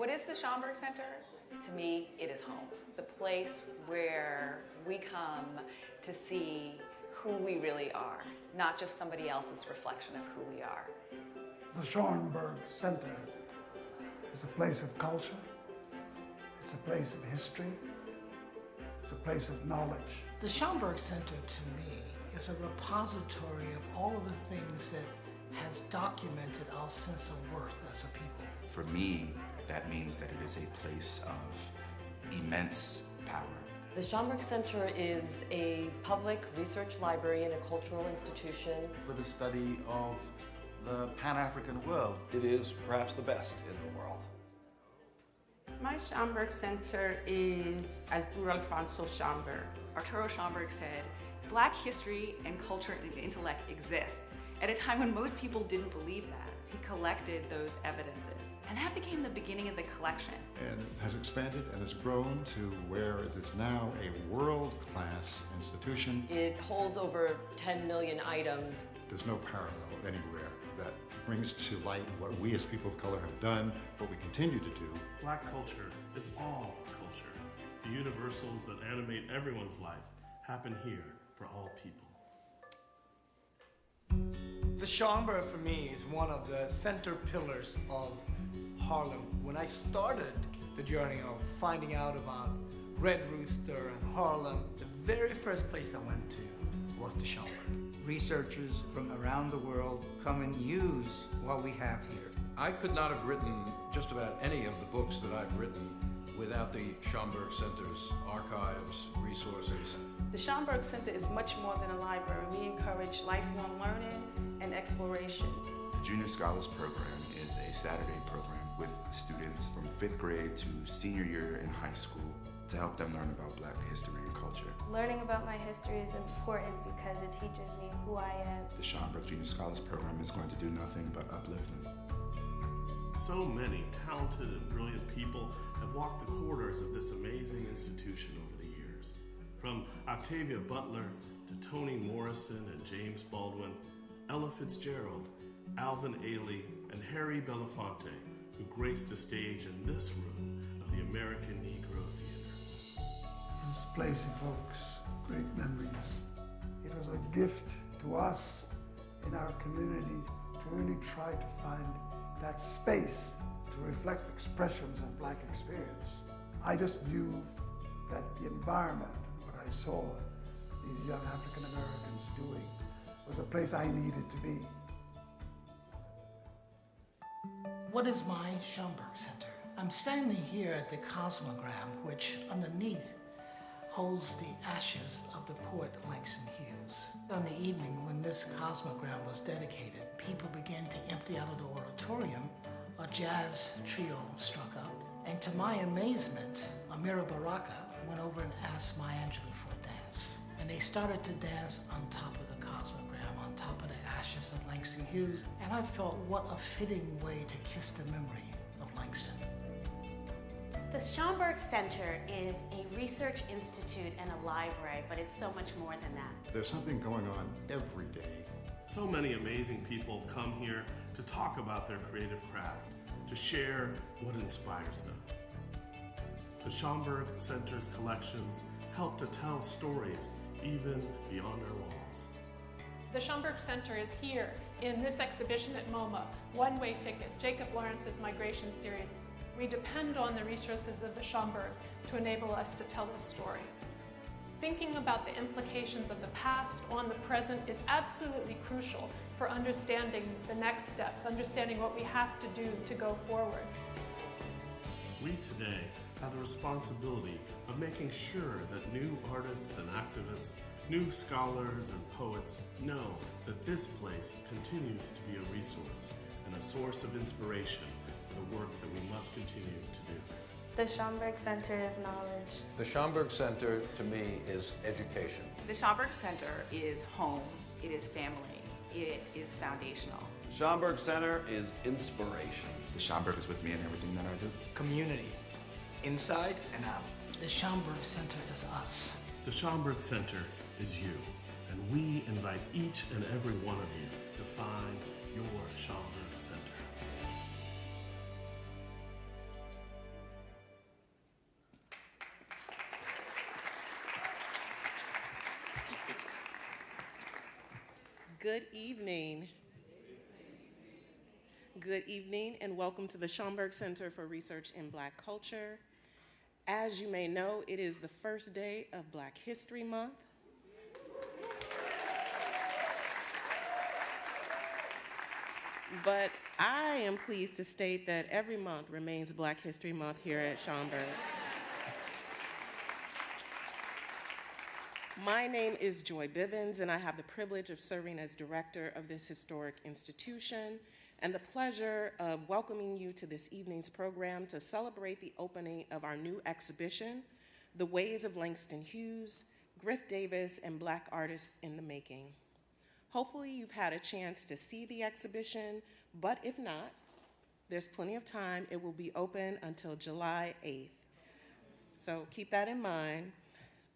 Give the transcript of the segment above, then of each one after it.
What is the Schomburg Center? To me, it is home. The place where we come to see who we really are, not just somebody else's reflection of who we are. The Schomburg Center is a place of culture. It's a place of history. It's a place of knowledge. The Schomburg Center, to me, is a repository of all of the things that has documented our sense of worth as a people. For me, that means that it is a place of immense power. The Schomburg Center is a public research library and a cultural institution for the study of the Pan-African world. It is perhaps the best in the world. My Schomburg Center is Arturo Alfonso Schomburg. Arturo Schomburg said, Black history and culture and intellect exists at a time when most people didn't believe that. He collected those evidences, and that became the beginning of the collection. And has expanded and has grown to where it is now a world-class institution. It holds over 10 million items. There's no parallel anywhere that brings to light what we as people of color have done, what we continue to do. Black culture is all culture. The universals that animate everyone's life happen here for all people. The Schomburg for me is one of the center pillars of Harlem. When I started the journey of finding out about Red Rooster and Harlem, the very first place I went to was the Schomburg. Researchers from around the world come and use what we have here. I could not have written just about any of the books that I've written without the Schomburg Center's archives, resources. The Schomburg Center is much more than a library. We encourage lifelong learning and exploration. The Junior Scholars Program is a Saturday program with students from 5th grade to senior year in high school to help them learn about Black history and culture. Learning about my history is important because it teaches me who I am. The Schomburg Junior Scholars Program is going to do nothing but uplift them. So many talented and brilliant people have walked the corridors of this amazing institution over the years. From Octavia Butler to Toni Morrison and James Baldwin, Ella Fitzgerald, Alvin Ailey, and Harry Belafonte, who graced the stage in this room of the American Negro Theater. This place evokes great memories. It was a gift to us in our community to really try to find that space to reflect expressions of Black experience. I just knew that the environment, what I saw these young African Americans doing, was a place I needed to be. What is my Schomburg Center? I'm standing here at the Cosmogram, which underneath holds the ashes of the poet Langston Hughes. On the evening when this Cosmogram was dedicated, people began to empty out of the auditorium. A jazz trio struck up, and to my amazement, Amira Baraka went over and asked Maya Angelou for a dance. And they started to dance on top of the Cosmogram, on top of the ashes of Langston Hughes, and I felt what a fitting way to kiss the memory of Langston. The Schomburg Center is a research institute and a library, but it's so much more than that. There's something going on every day. So many amazing people come here to talk about their creative craft, to share what inspires them. The Schomburg Center's collections help to tell stories even beyond our walls. The Schomburg Center is here in this exhibition at MoMA, One-Way Ticket, Jacob Lawrence's Migration Series. We depend on the resources of the Schomburg to enable us to tell this story. Thinking about the implications of the past on the present is absolutely crucial for understanding the next steps, understanding what we have to do to go forward. We today have the responsibility of making sure that new artists and activists, new scholars and poets know that this place continues to be a resource and a source of inspiration for the work that we must continue to do. The Schomburg Center is knowledge. The Schomburg Center, to me, is education. The Schomburg Center is home, it is family, it is foundational. Schomburg Center is inspiration. The Schomburg is with me in everything that I do. Community, inside and out. The Schomburg Center is us. The Schomburg Center is you, and we invite each and every one of you to find your Schomburg Center. Good evening. Good evening, and welcome to the Schomburg Center for Research in Black Culture. As you may know, it is the first day of Black History Month. But I am pleased to state that every month remains Black History Month here at Schomburg. My name is Joy Bivens, and I have the privilege of serving as director of this historic institution and the pleasure of welcoming you to this evening's program to celebrate the opening of our new exhibition, The Ways of Langston Hughes, Griff Davis, and Black Artists in the Making. Hopefully you've had a chance to see the exhibition, but if not, there's plenty of time. It will be open until July 8th. So keep that in mind.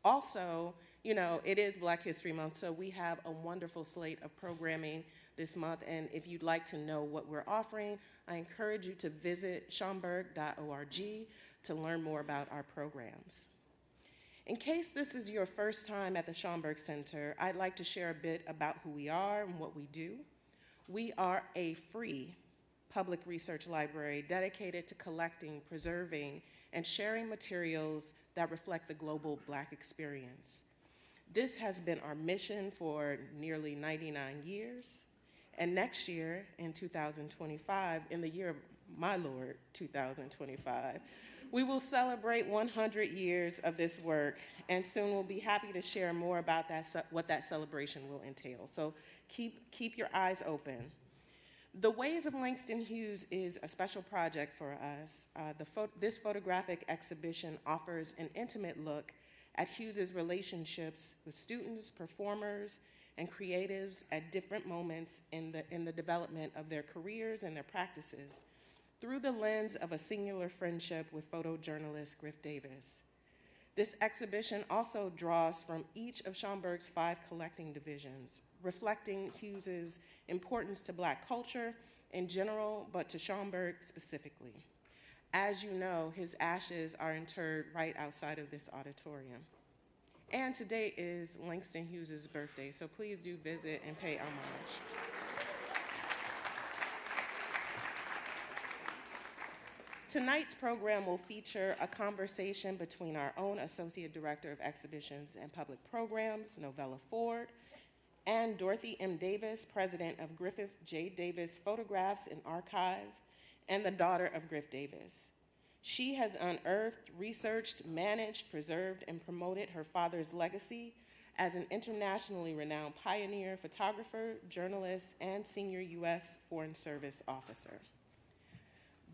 Also, you know, it is Black History Month, so we have a wonderful slate of programming this month, and if you'd like to know what we're offering, I encourage you to visit schomburg.org to learn more about our programs. In case this is your first time at the Schomburg Center, I'd like to share a bit about who we are and what we do. We are a free public research library dedicated to collecting, preserving, and sharing materials that reflect the global Black experience. This has been our mission for nearly 99 years. And next year, in 2025, in the year of my Lord, 2025, we will celebrate 100 years of this work, and soon we'll be happy to share more about that, what that celebration will entail. So keep your eyes open. The Ways of Langston Hughes is a special project for us. This photographic exhibition offers an intimate look at Hughes's relationships with students, performers, and creatives at different moments in the development of their careers and their practices through the lens of a singular friendship with photojournalist Griff Davis. This exhibition also draws from each of Schomburg's 5 collecting divisions, reflecting Hughes's importance to Black culture in general, but to Schomburg specifically. As you know, his ashes are interred right outside of this auditorium. And today is Langston Hughes' birthday, so please do visit and pay homage. Tonight's program will feature a conversation between our own Associate Director of Exhibitions and Public Programs, Novella Ford, and Dorothy M. Davis, President of Griffith J. Davis Photographs and Archive, and the daughter of Griff Davis. She has unearthed, researched, managed, preserved, and promoted her father's legacy as an internationally renowned pioneer, photographer, journalist, and senior U.S. Foreign Service officer.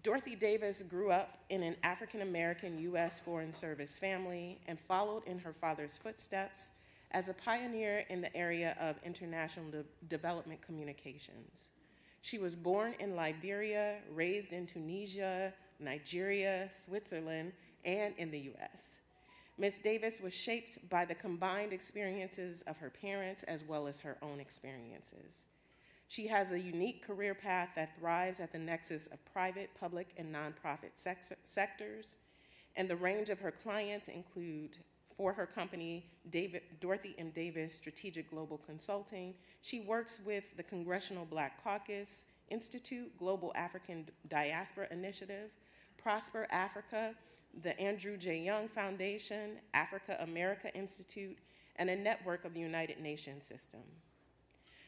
Dorothy Davis grew up in an African-American U.S. Foreign Service family and followed in her father's footsteps as a pioneer in the area of international development communications. She was born in Liberia, raised in Tunisia, Nigeria, Switzerland, and in the U.S. Ms. Davis was shaped by the combined experiences of her parents as well as her own experiences. She has a unique career path that thrives at the nexus of private, public, and nonprofit sectors, and the range of her clients include, for her company, Dorothy M. Davis Strategic Global Consulting. She works with the Congressional Black Caucus Institute, Global African Diaspora Initiative, Prosper Africa, the Andrew J. Young Foundation, Africa America Institute, and a network of the United Nations system.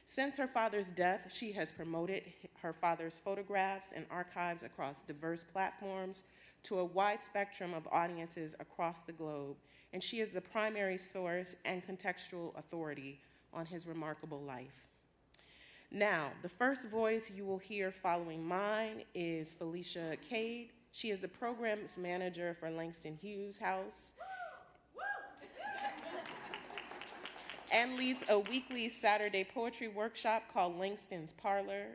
Since her father's death, she has promoted her father's photographs and archives across diverse platforms to a wide spectrum of audiences across the globe, and she is the primary source and contextual authority on his remarkable life. Now, the first voice you will hear following mine is Felicia Cade. She is the programs manager for Langston Hughes House and leads a weekly Saturday poetry workshop called Langston's Parlor.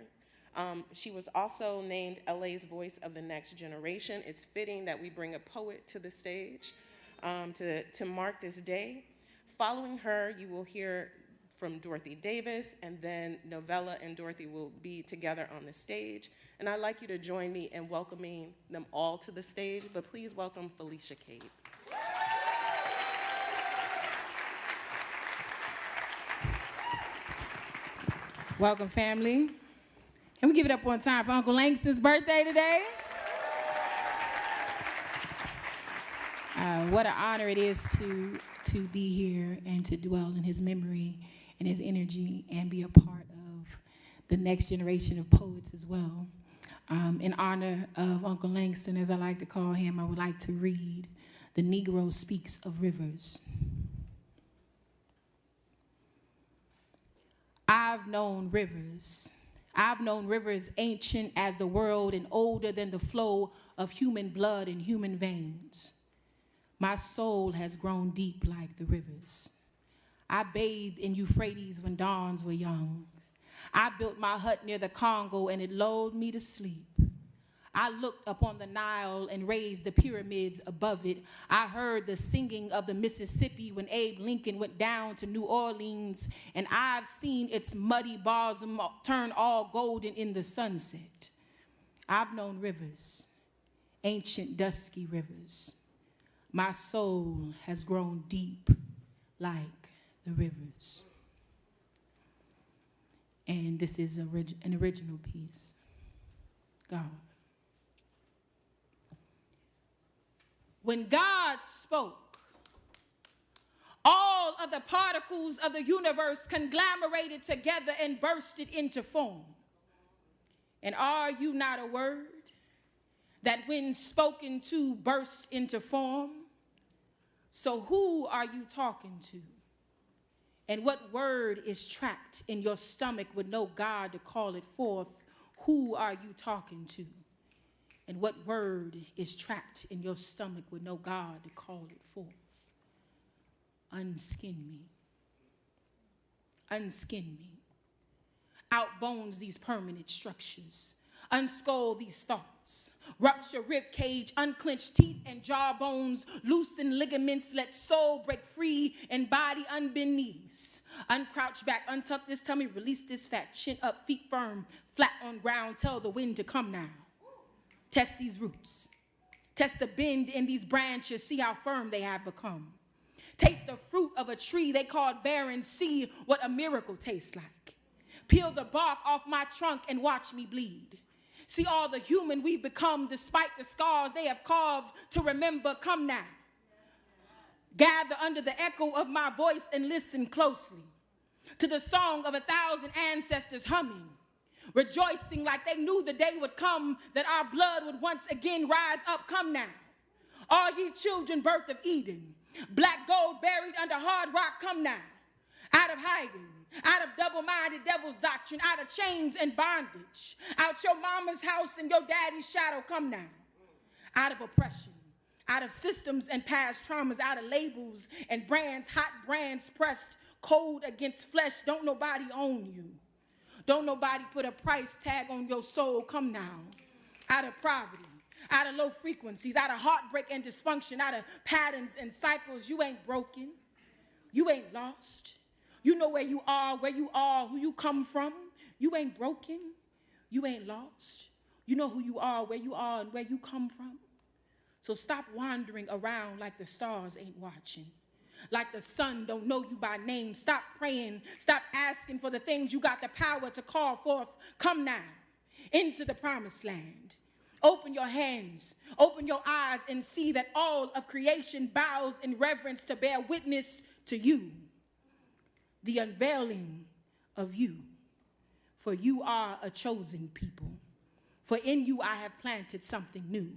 She was also named LA's Voice of the Next Generation. It's fitting that we bring a poet to the stage to mark this day. Following her, you will hear from Dorothy Davis, and then Novella and Dorothy will be together on the stage. And I'd like you to join me in welcoming them all to the stage, but please welcome Felicia Cade. Welcome, family. Can we give it up one time for Uncle Langston's birthday today? What an honor it is to be here and to dwell in his memory and his energy and be a part of the next generation of poets as well. In honor of Uncle Langston, as I like to call him, I would like to read The Negro Speaks of Rivers. I've known rivers. I've known rivers ancient as the world and older than the flow of human blood in human veins. My soul has grown deep like the rivers. I bathed in Euphrates when dawns were young. I built my hut near the Congo and it lulled me to sleep. I looked upon the Nile and raised the pyramids above it. I heard the singing of the Mississippi when Abe Lincoln went down to New Orleans, and I've seen its muddy bosom turn all golden in the sunset. I've known rivers, ancient dusky rivers. My soul has grown deep like the rivers. And this is an original piece. God. When God spoke, all of the particles of the universe conglomerated together and bursted into form. And are you not a word that when spoken to burst into form? So who are you talking to? And what word is trapped in your stomach with no God to call it forth? Who are you talking to? And what word is trapped in your stomach with no God to call it forth? Unskin me. Unskin me. Outbones these permanent structures. Unskull these thoughts. Rupture rib cage, unclench teeth and jawbones. Loosen ligaments, let soul break free and body unbend knees. Uncrouch back, untuck this tummy, release this fat. Chin up, feet firm, flat on ground. Tell the wind to come now. Test these roots. Test the bend in these branches. See how firm they have become. Taste the fruit of a tree they called barren. See what a miracle tastes like. Peel the bark off my trunk and watch me bleed. See all the human we've become despite the scars they have carved to remember. Come now. Gather under the echo of my voice and listen closely to the song of 1,000 ancestors humming. Rejoicing like they knew the day would come that our blood would once again rise up. Come now. All ye children birth of Eden, black gold buried under hard rock. Come now. Out of hiding, out of double-minded devil's doctrine, out of chains and bondage, out your mama's house and your daddy's shadow. Come now. Out of oppression, out of systems and past traumas, out of labels and brands, hot brands pressed cold against flesh. Don't nobody own you. Don't nobody put a price tag on your soul. Come now. Out of poverty, out of low frequencies, out of heartbreak and dysfunction, out of patterns and cycles. You ain't broken. You ain't lost. You know where you are, who you come from. You ain't broken. You ain't lost. You know who you are, and where you come from. So stop wandering around like the stars ain't watching. Like the sun don't know you by name. Stop praying. Stop asking for the things you got the power to call forth. Come now into the promised land. Open your hands, open your eyes, and see that all of creation bows in reverence to bear witness to you. The unveiling of you. For you are a chosen people. For in you I have planted something new.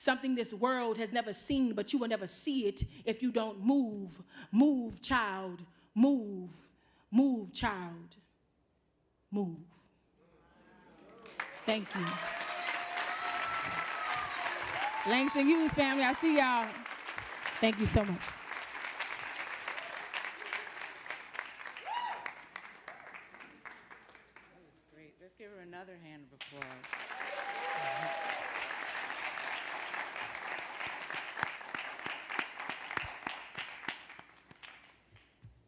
Something this world has never seen, but you will never see it if you don't move. Move, child. Move. Move, child. Move. Thank you. Langston Hughes family, I see y'all. Thank you so much. That was great. Let's give her another hand of applause.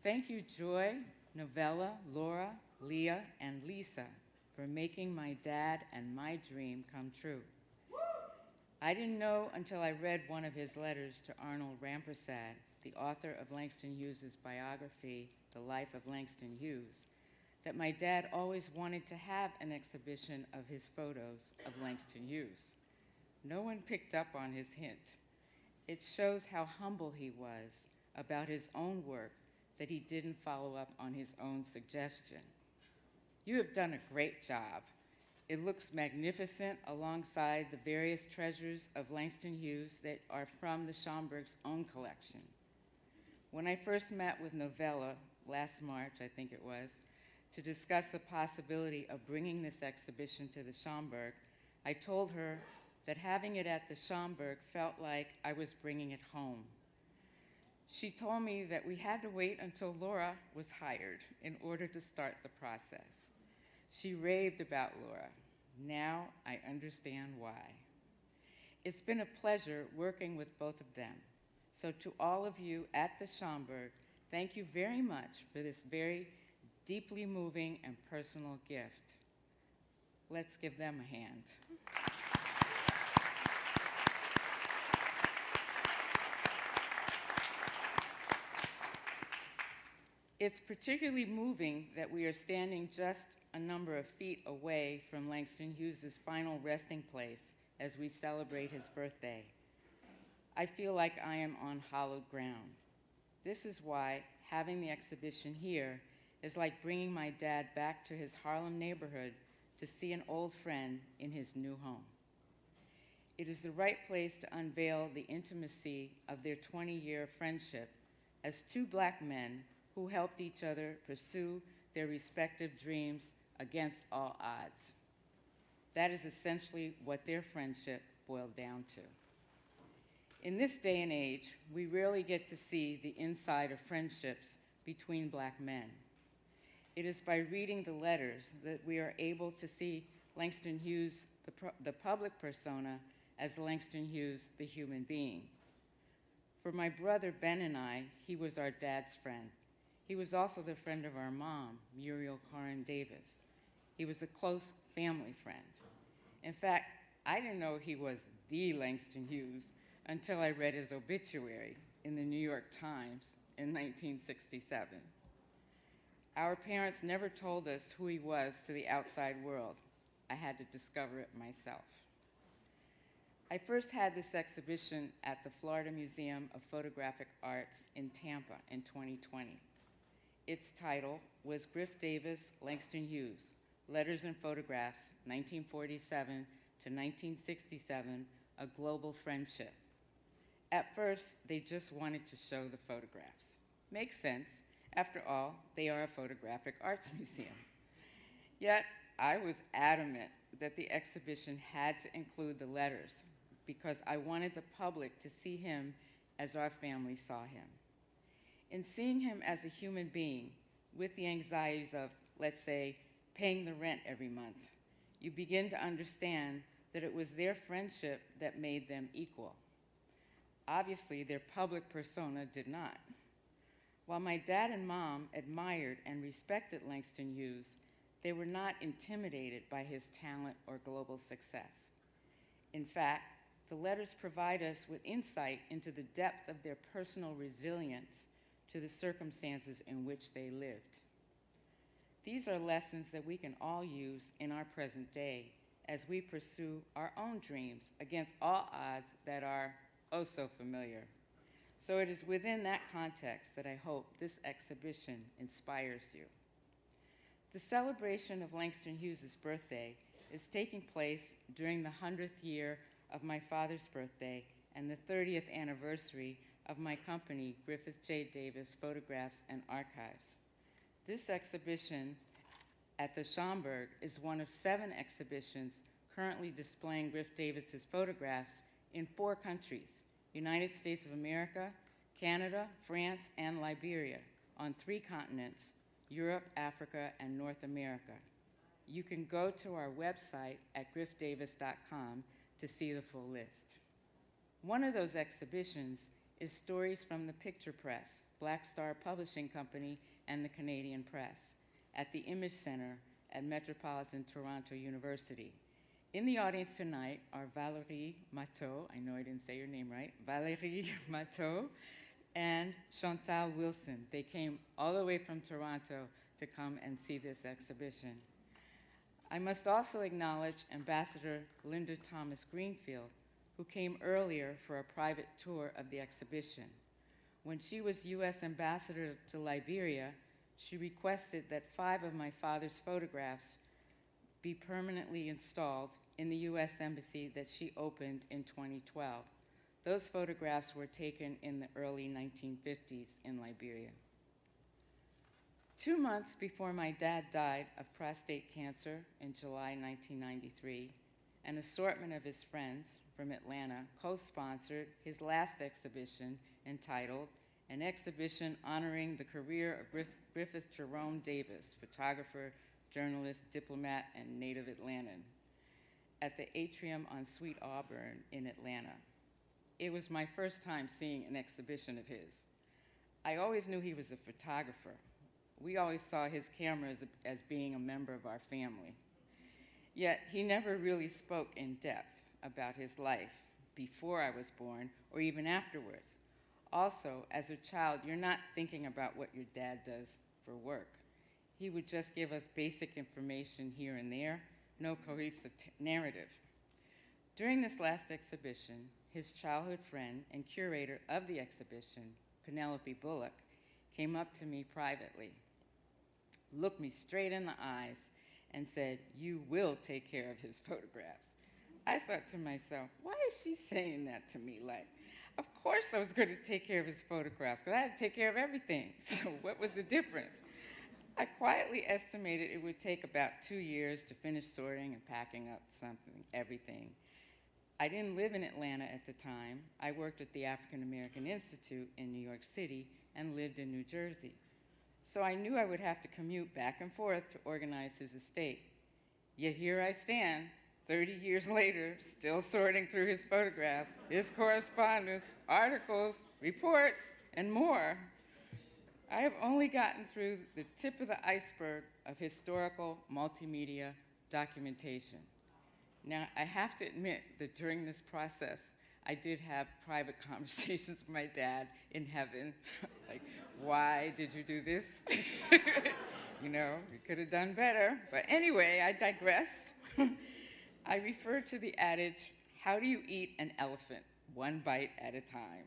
Thank you, Joy, Novella, Laura, Leah, and Lisa for making my dad and my dream come true. I didn't know until I read one of his letters to Arnold Rampersad, the author of Langston Hughes' biography, The Life of Langston Hughes, that my dad always wanted to have an exhibition of his photos of Langston Hughes. No one picked up on his hint. It shows how humble he was about his own work that he didn't follow up on his own suggestion. You have done a great job. It looks magnificent alongside the various treasures of Langston Hughes that are from the Schomburg's own collection. When I first met with Novella last March, I think it was, to discuss the possibility of bringing this exhibition to the Schomburg, I told her that having it at the Schomburg felt like I was bringing it home. She told me that we had to wait until Laura was hired in order to start the process. She raved about Laura. Now I understand why. It's been a pleasure working with both of them. So to all of you at the Schomburg, thank you very much for this very deeply moving and personal gift. Let's give them a hand. It's particularly moving that we are standing just a number of feet away from Langston Hughes' final resting place as we celebrate his birthday. I feel like I am on hallowed ground. This is why having the exhibition here is like bringing my dad back to his Harlem neighborhood to see an old friend in his new home. It is the right place to unveil the intimacy of their 20-year friendship as two Black men who helped each other pursue their respective dreams against all odds. That is essentially what their friendship boiled down to. In this day and age, we rarely get to see the inside of friendships between Black men. It is by reading the letters that we are able to see Langston Hughes, the public persona, as Langston Hughes, the human being. For my brother Ben and I, he was our dad's friend. He was also the friend of our mom, Muriel Corin Davis. He was a close family friend. In fact, I didn't know he was the Langston Hughes until I read his obituary in the New York Times in 1967. Our parents never told us who he was to the outside world. I had to discover it myself. I first had this exhibition at the Florida Museum of Photographic Arts in Tampa in 2020. Its title was Griff Davis, Langston Hughes, Letters and Photographs, 1947 to 1967, A Global Friendship. At first, they just wanted to show the photographs. Makes sense. After all, they are a photographic arts museum. Yet, I was adamant that the exhibition had to include the letters because I wanted the public to see him as our family saw him. In seeing him as a human being with the anxieties of, let's say, paying the rent every month, you begin to understand that it was their friendship that made them equal. Obviously, their public persona did not. While my dad and mom admired and respected Langston Hughes, they were not intimidated by his talent or global success. In fact, the letters provide us with insight into the depth of their personal resilience to the circumstances in which they lived. These are lessons that we can all use in our present day as we pursue our own dreams against all odds that are oh so familiar. So it is within that context that I hope this exhibition inspires you. The celebration of Langston Hughes' birthday is taking place during the 100th year of my father's birthday and the 30th anniversary of my company, Griffith Davis Photographs and Archives. This exhibition at the Schomburg is one of 7 exhibitions currently displaying Griff Davis's photographs in 4 countries, United States of America, Canada, France, and Liberia, on 3 continents, Europe, Africa, and North America. You can go to our website at griffdavis.com to see the full list. One of those exhibitions is Stories from the Picture Press, Black Star Publishing Company, and the Canadian Press, at the Image Center at Metropolitan Toronto University. In the audience tonight are Valérie Matteau, I know I didn't say your name right, Valérie Matteau, and Chantal Wilson. They came all the way from Toronto to come and see this exhibition. I must also acknowledge Ambassador Linda Thomas Greenfield, who came earlier for a private tour of the exhibition. When she was U.S. Ambassador to Liberia, she requested that 5 of my father's photographs be permanently installed in the U.S. Embassy that she opened in 2012. Those photographs were taken in the early 1950s in Liberia. 2 months before my dad died of prostate cancer in July 1993, an assortment of his friends from Atlanta co-sponsored his last exhibition entitled An Exhibition Honoring the Career of Griffith Davis, photographer, journalist, diplomat, and native Atlantan, at the Atrium on Sweet Auburn in Atlanta. It was my first time seeing an exhibition of his. I always knew he was a photographer. We always saw his camera as being a member of our family. Yet he never really spoke in depth about his life before I was born or even afterwards. Also, as a child, you're not thinking about what your dad does for work. He would just give us basic information here and there, no cohesive narrative. During this last exhibition, his childhood friend and curator of the exhibition, Penelope Bullock, came up to me privately, looked me straight in the eyes, and said, "You will take care of his photographs." I thought to myself, why is she saying that to me? Like, of course I was going to take care of his photographs, because I had to take care of everything. So what was the difference? I quietly estimated it would take about 2 years to finish sorting and packing up everything. I didn't live in Atlanta at the time. I worked at the African American Institute in New York City and lived in New Jersey. So I knew I would have to commute back and forth to organize his estate. Yet here I stand, 30 years later, still sorting through his photographs, his correspondence, articles, reports, and more. I have only gotten through the tip of the iceberg of historical multimedia documentation. Now, I have to admit that during this process, I did have private conversations with my dad in heaven. Like, why did you do this? You know, you could have done better. But anyway, I digress. I refer to the adage, how do you eat an elephant? One bite at a time.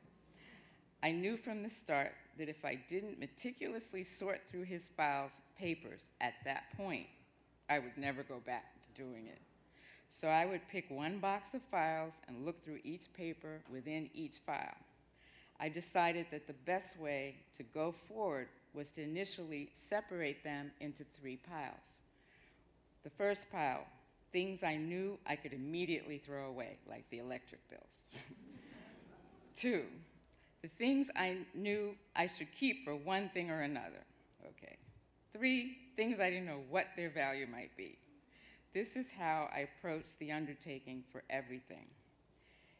I knew from the start that if I didn't meticulously sort through his files, papers, at that point, I would never go back to doing it. So I would pick one box of files and look through each paper within each file. I decided that the best way to go forward was to initially separate them into 3 piles. The first pile, things I knew I could immediately throw away, like the electric bills. 2, the things I knew I should keep for one thing or another. Okay. 3, things I didn't know what their value might be. This is how I approached the undertaking for everything.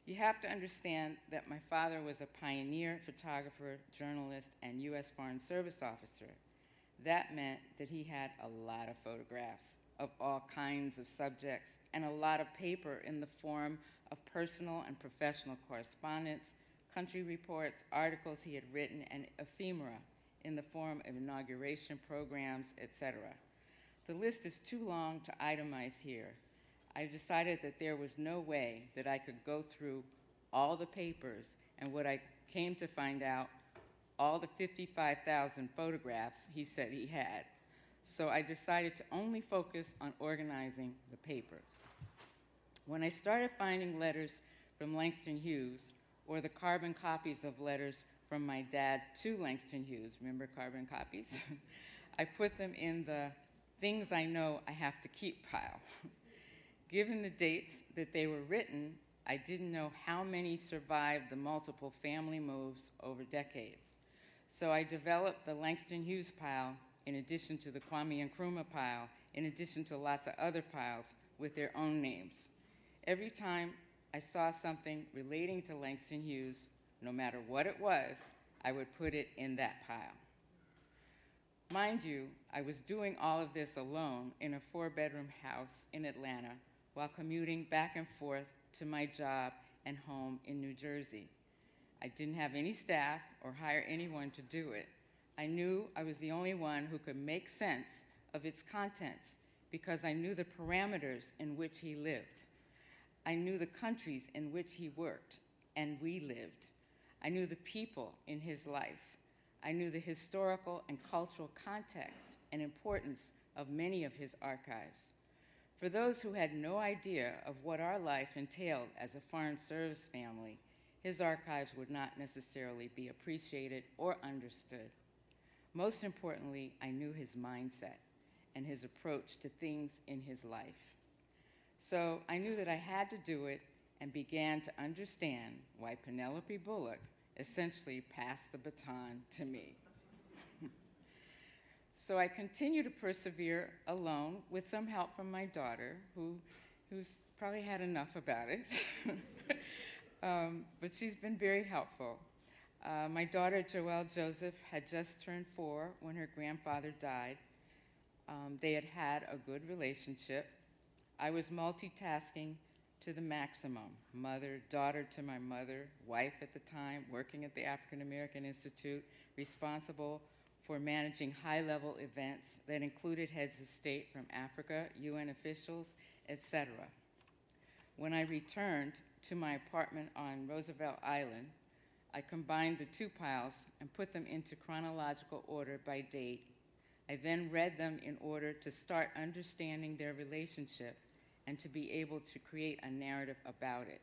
You have to understand that my father was a pioneer photographer, journalist, and U.S. Foreign Service officer. That meant that he had a lot of photographs of all kinds of subjects and a lot of paper in the form of personal and professional correspondence, country reports, articles he had written, and ephemera in the form of inauguration programs, etc. The list is too long to itemize here. I decided that there was no way that I could go through all the papers and what I came to find out, all the 55,000 photographs he said he had. So I decided to only focus on organizing the papers. When I started finding letters from Langston Hughes, or the carbon copies of letters from my dad to Langston Hughes, remember carbon copies? I put them in the things I know I have to keep pile. Given the dates that they were written, I didn't know how many survived the multiple family moves over decades. So I developed the Langston Hughes pile in addition to the Kwame Nkrumah pile, in addition to lots of other piles with their own names. Every time I saw something relating to Langston Hughes, no matter what it was, I would put it in that pile. Mind you, I was doing all of this alone in a 4-bedroom house in Atlanta while commuting back and forth to my job and home in New Jersey. I didn't have any staff or hire anyone to do it. I knew I was the only one who could make sense of its contents because I knew the parameters in which he lived. I knew the countries in which he worked and we lived. I knew the people in his life. I knew the historical and cultural context and importance of many of his archives. For those who had no idea of what our life entailed as a Foreign Service family, his archives would not necessarily be appreciated or understood. Most importantly, I knew his mindset and his approach to things in his life. So I knew that I had to do it and began to understand why Penelope Bullock essentially passed the baton to me. So I continue to persevere alone with some help from my daughter, who's probably had enough about it. But she's been very helpful. My daughter, Joelle Joseph, had just turned 4 when her grandfather died. They had had a good relationship. I was multitasking to the maximum. Mother, daughter to my mother, wife at the time, working at the African American Institute, responsible for managing high-level events that included heads of state from Africa, UN officials, etc. When I returned to my apartment on Roosevelt Island, I combined the 2 piles and put them into chronological order by date. I then read them in order to start understanding their relationship and to be able to create a narrative about it.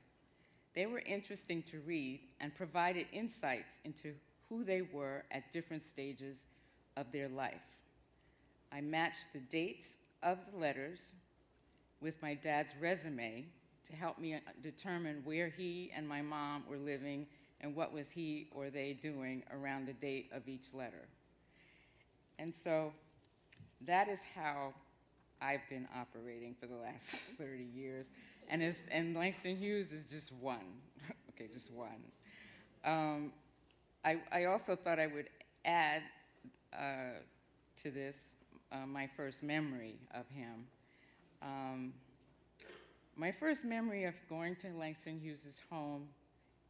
They were interesting to read and provided insights into who they were at different stages of their life. I matched the dates of the letters with my dad's resume to help me determine where he and my mom were living and what was he or they doing around the date of each letter. And so that is how I've been operating for the last 30 years. And Langston Hughes is just one. Okay, just one. I also thought I would add to this my first memory of him. My first memory of going to Langston Hughes' home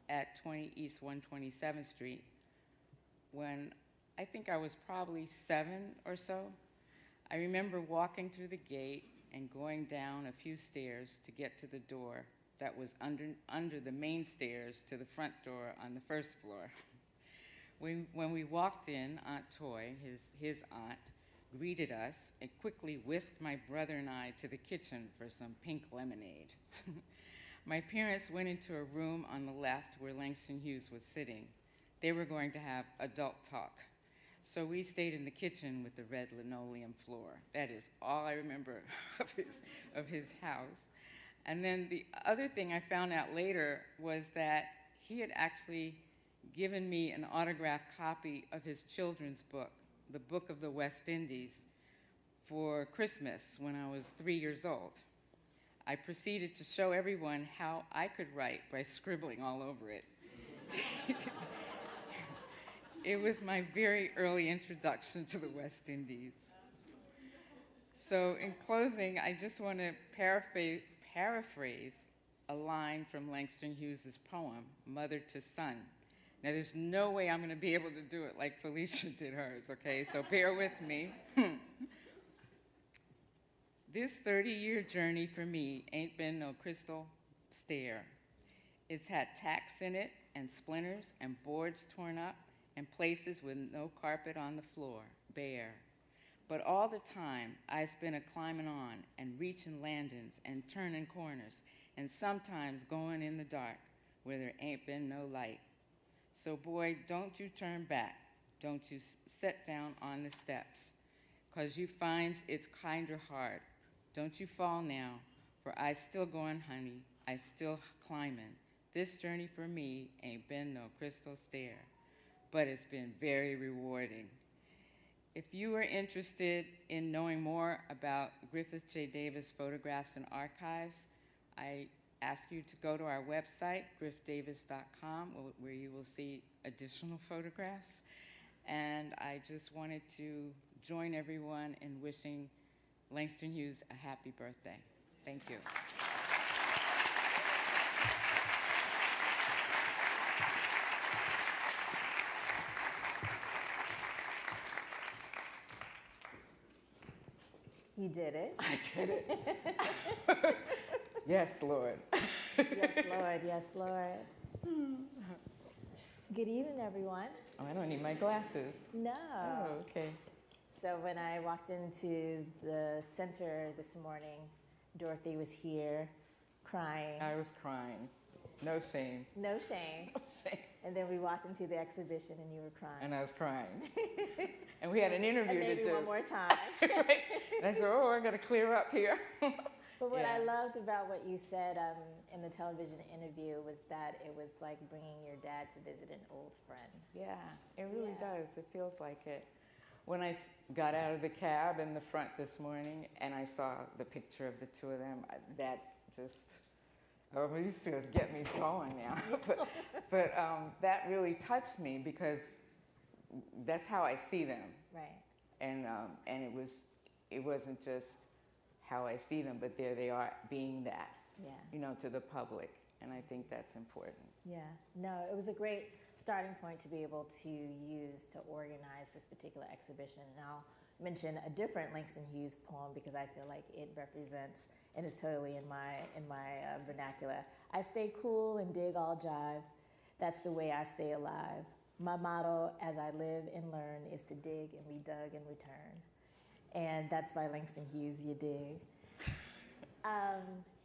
at 20 East 127th Street, when I think I was probably 7 or so. I remember walking through the gate and going down a few stairs to get to the door that was under the main stairs to the front door on the first floor. When we walked in, Aunt Toy, his aunt, greeted us and quickly whisked my brother and I to the kitchen for some pink lemonade. My parents went into a room on the left where Langston Hughes was sitting. They were going to have adult talk. So we stayed in the kitchen with the red linoleum floor. That is all I remember of his house. And then the other thing I found out later was that he had actually given me an autographed copy of his children's book, The Book of the West Indies, for Christmas when I was 3 years old. I proceeded to show everyone how I could write by scribbling all over it. It was my very early introduction to the West Indies. So in closing, I just want to paraphrase a line from Langston Hughes' poem, Mother to Son. Now, there's no way I'm going to be able to do it like Felicia did hers, okay? So bear with me. This 30-year journey for me ain't been no crystal stair. It's had tacks in it and splinters and boards torn up and places with no carpet on the floor, bare. But all the time, I's been a climbing on and reaching landings and turning corners and sometimes going in the dark where there ain't been no light. So boy, don't you turn back. Don't you sit down on the steps, 'cause you finds it's kinder hard. Don't you fall now, for I still going, honey. I still climbing. This journey for me ain't been no crystal stair, but it's been very rewarding. If you are interested in knowing more about Griffith J. Davis photographs and archives, I ask you to go to our website, griffdavis.com, where you will see additional photographs. And I just wanted to join everyone in wishing Langston Hughes a happy birthday. Thank you. You did it. I did it. Yes, Lord. Yes, Lord. Yes, Lord. Good evening, everyone. Oh, I don't need my glasses. No. Oh, okay. So when I walked into the center this morning, Dorothy was here crying. I was crying. No shame. No shame. No shame. And then we walked into the exhibition and you were crying. And I was crying. And we had an interview and maybe to do. one more time. Right. And I said, oh, I got to clear up here. But what Yeah. I loved about what you said in the television interview was that it was like bringing your dad to visit an old friend. Yeah, it really does. It feels like it. When I got out of the cab in the front this morning and I saw the picture of the two of them, that just, used to just get me going now. but that really touched me because that's how I see them. Right. And it wasn't just how I see them, but there they are being that, to the public. And I think that's important. Yeah, no, it was a great starting point to be able to use to organize this particular exhibition. And I'll mention a different Langston Hughes poem because I feel like it represents and is totally in my vernacular. I stay cool and dig all jive. That's the way I stay alive. My motto as I live and learn is to dig and be dug and return. And that's by Langston Hughes, you dig.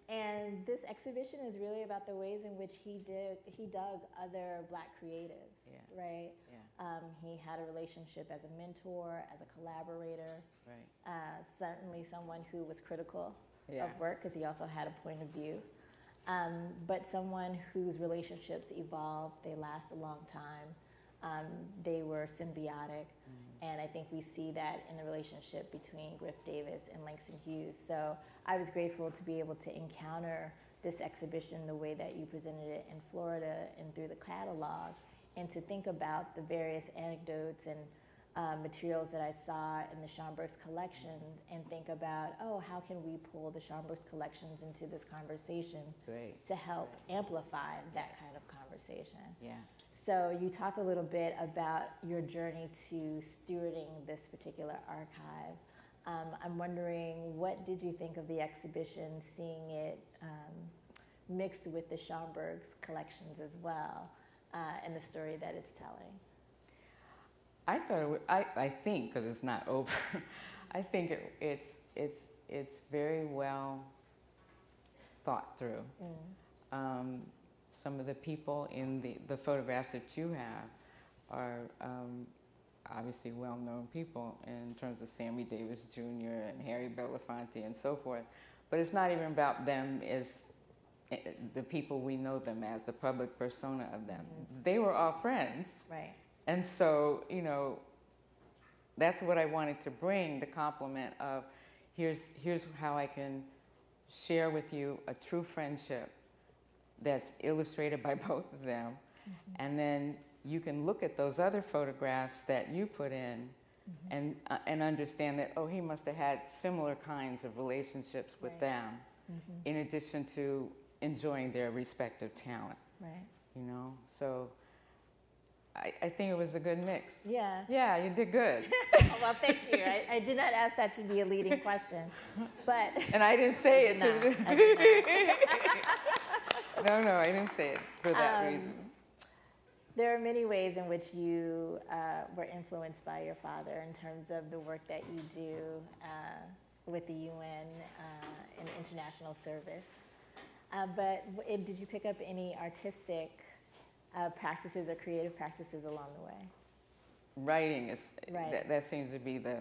And this exhibition is really about the ways in which he dug other Black creatives, right? Yeah. He had a relationship as a mentor, as a collaborator. Right. Certainly someone who was critical Yeah. of work because he also had a point of view. But someone whose relationships evolved, they last a long time. They were symbiotic. And I think we see that in the relationship between Griff Davis and Langston Hughes. So I was grateful to be able to encounter this exhibition the way that you presented it in Florida and through the catalog, and to think about the various anecdotes and materials that I saw in the Schomburg's collection, and think about, how can we pull the Schomburg's collections into this conversation to help amplify that kind of conversation. Yeah. So you talked a little bit about your journey to stewarding this particular archive. I'm wondering, what did you think of the exhibition, seeing it mixed with the Schomburg's collections as well, and the story that it's telling? I thought I think, because it's not over, I think it's very well thought through. Some of the people in the photographs that you have are obviously well-known people in terms of Sammy Davis Jr. and Harry Belafonte and so forth. But it's not even about them as the people we know them as, the public persona of them. They were all friends. Right. And so, that's what I wanted to bring, the compliment of here's how I can share with you a true friendship that's illustrated by both of them. And then you can look at those other photographs that you put in and understand that, he must have had similar kinds of relationships with them, in addition to enjoying their respective talent. Right. So I think it was a good mix. Yeah. Yeah, you did good. Well, thank you. I did not ask that to be a leading question, but. And I didn't say it. I did not. No, I didn't say it for that reason. There are many ways in which you were influenced by your father in terms of the work that you do with the UN in international service. But did you pick up any artistic practices or creative practices along the way? Writing is, Right. that seems to be the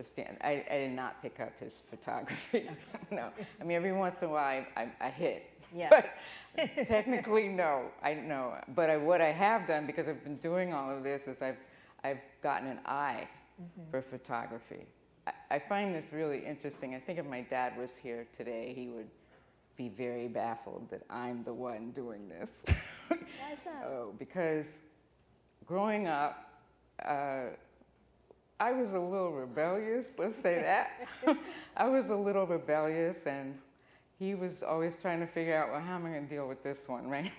stand. I did not pick up his photography. No. I mean, every once in a while I hit. Yeah. But technically, no. But what I have done, because I've been doing all of this, is I've gotten an eye for photography. I find this really interesting. I think if my dad was here today, he would be very baffled that I'm the one doing this. Why is that? Because growing up, I was a little rebellious, let's say that. I was a little rebellious, and he was always trying to figure out, well, how am I going to deal with this one, right?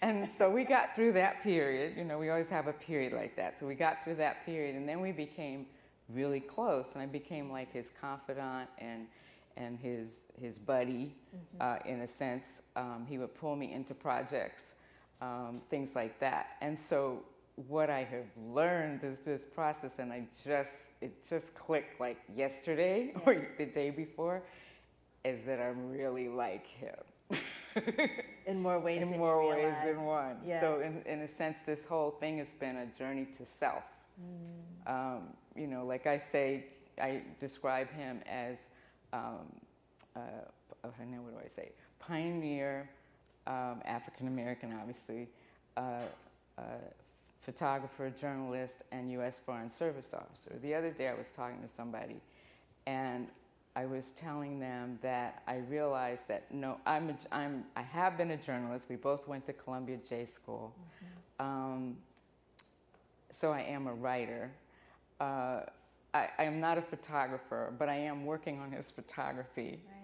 And so we got through that period. We always have a period like that. So we got through that period, and then we became really close, and I became like his confidant and his buddy, in a sense. He would pull me into projects, things like that. And so what I have learned is this process, and it just clicked like yesterday or the day before, is that I'm really like him. In more ways in than more you ways realize. than one. Yeah. So in a sense, this whole thing has been a journey to self. You know, like I say, I describe him as, what do I say? Pioneer, African-American, obviously, photographer, journalist, and U.S. Foreign Service officer. The other day I was talking to somebody, and I was telling them that I realized that, no, I have been a journalist. We both went to Columbia J School. So I am a writer. I am not a photographer, but I am working on his photography. Right.